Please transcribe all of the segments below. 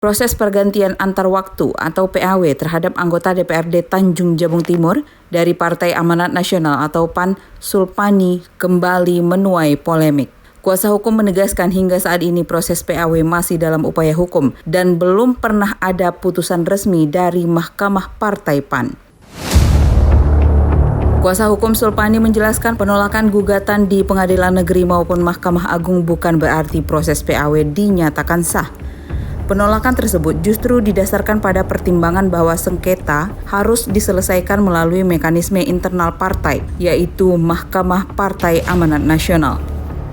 Proses pergantian antar waktu atau PAW terhadap anggota DPRD Tanjung Jabung Timur dari Partai Amanat Nasional atau PAN Sulpani kembali menuai polemik. Kuasa hukum menegaskan hingga saat ini proses PAW masih dalam upaya hukum dan belum pernah ada putusan resmi dari Mahkamah Partai PAN. Kuasa hukum Sulpani menjelaskan penolakan gugatan di Pengadilan Negeri maupun Mahkamah Agung bukan berarti proses PAW dinyatakan sah. Penolakan tersebut justru didasarkan pada pertimbangan bahwa sengketa harus diselesaikan melalui mekanisme internal partai, yaitu Mahkamah Partai Amanat Nasional.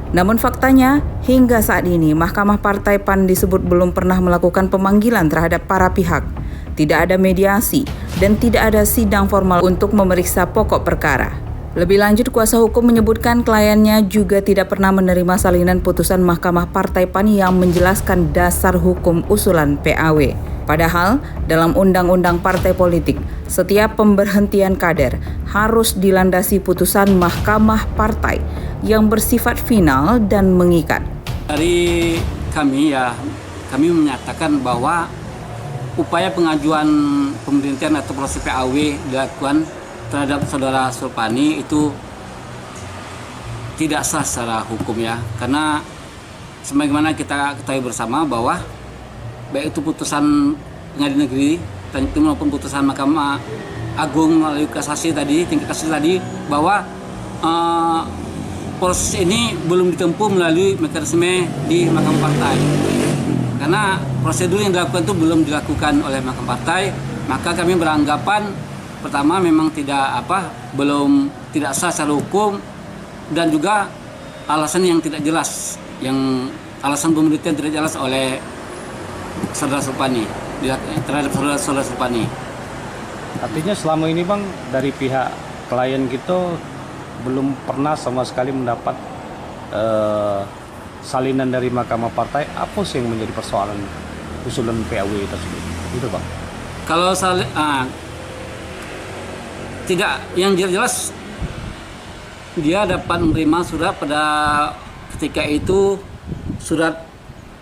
Namun faktanya, hingga saat ini Mahkamah Partai PAN disebut belum pernah melakukan pemanggilan terhadap para pihak. Tidak ada mediasi dan tidak ada sidang formal untuk memeriksa pokok perkara. Lebih lanjut, kuasa hukum menyebutkan kliennya juga tidak pernah menerima salinan putusan Mahkamah Partai PAN yang menjelaskan dasar hukum usulan PAW. Padahal, dalam Undang-Undang Partai Politik, setiap pemberhentian kader harus dilandasi putusan Mahkamah Partai yang bersifat final dan mengikat. Dari kami menyatakan bahwa upaya pengajuan pemberhentian atau proses PAW dilakukan terhadap saudara Sulpani itu tidak sah secara hukum ya, karena sebagaimana kita ketahui bersama bahwa baik itu putusan Pengadilan Negeri Tanjung Timur maupun putusan Mahkamah Agung melalui kasasi tadi, tingkat kasasi tadi, bahwa proses ini belum ditempuh melalui mekanisme di Mahkamah Partai. Karena prosedur yang dilakukan itu belum dilakukan oleh Mahkamah Partai, maka kami beranggapan pertama memang belum tidak sah secara hukum, dan juga alasan yang tidak jelas, yang alasan pemberhentian tidak jelas oleh saudara Sulpani terhadap saudara Sulpani. Artinya selama ini Bang, dari pihak klien kita belum pernah sama sekali mendapat salinan dari Mahkamah Partai. Apa sih yang menjadi persoalan usulan PAW tersebut? Itu Bang. Kalau tidak, yang jelas dia dapat menerima surat pada ketika itu, surat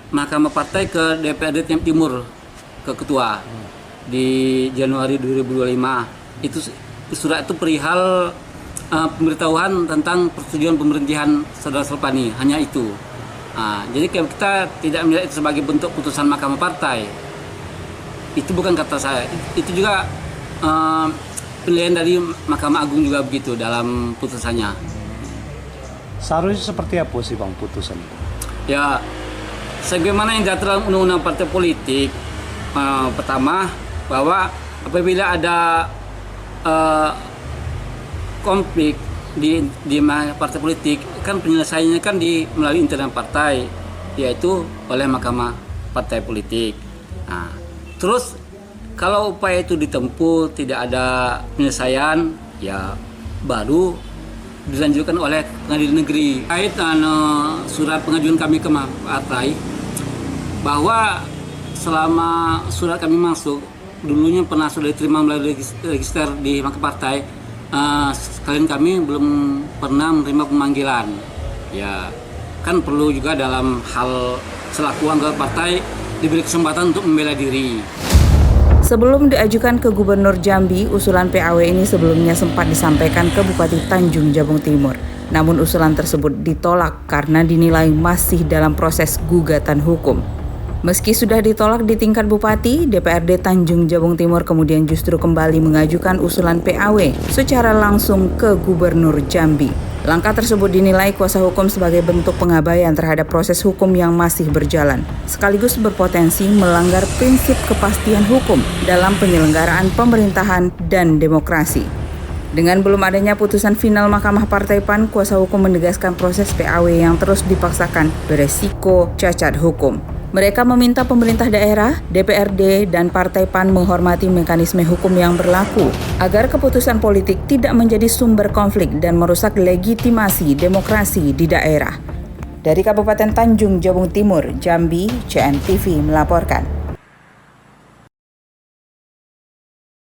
Mahkamah Partai ke DPRD Timur, ke ketua di Januari 2025. Itu surat itu perihal pemberitahuan tentang persetujuan pemberhentian saudara Sulpani, hanya itu. Jadi kita tidak melihat itu sebagai bentuk putusan Mahkamah Partai. Itu bukan kata saya, itu juga penilaian dari Mahkamah Agung juga begitu dalam putusannya. Seharusnya seperti apa sih Bang putusan itu? Ya, sebagaimana yang diatur dalam Undang-Undang Partai Politik, pertama bahwa apabila ada konflik di partai politik, kan penyelesaiannya kan melalui internal partai, yaitu oleh Mahkamah Partai Politik. Terus kalau upaya itu ditempuh tidak ada penyelesaian, ya baru dilanjutkan oleh Pengadilan Negeri. Kait surat pengajuan kami ke partai, bahwa selama surat kami masuk, dulunya pernah sudah diterima melalui register di Mahkamah Partai, sekalian kami belum pernah menerima pemanggilan. Ya, kan perlu juga dalam hal selaku anggota partai diberi kesempatan untuk membela diri. Sebelum diajukan ke Gubernur Jambi, usulan PAW ini sebelumnya sempat disampaikan ke Bupati Tanjung Jabung Timur. Namun usulan tersebut ditolak karena dinilai masih dalam proses gugatan hukum. Meski sudah ditolak di tingkat Bupati, DPRD Tanjung Jabung Timur kemudian justru kembali mengajukan usulan PAW secara langsung ke Gubernur Jambi. Langkah tersebut dinilai kuasa hukum sebagai bentuk pengabaian terhadap proses hukum yang masih berjalan, sekaligus berpotensi melanggar prinsip kepastian hukum dalam penyelenggaraan pemerintahan dan demokrasi. Dengan belum adanya putusan final Mahkamah Partai PAN, kuasa hukum menegaskan proses PAW yang terus dipaksakan beresiko cacat hukum. Mereka meminta pemerintah daerah, DPRD, dan Partai PAN menghormati mekanisme hukum yang berlaku agar keputusan politik tidak menjadi sumber konflik dan merusak legitimasi demokrasi di daerah. Dari Kabupaten Tanjung Jabung Timur, Jambi, CNTV melaporkan.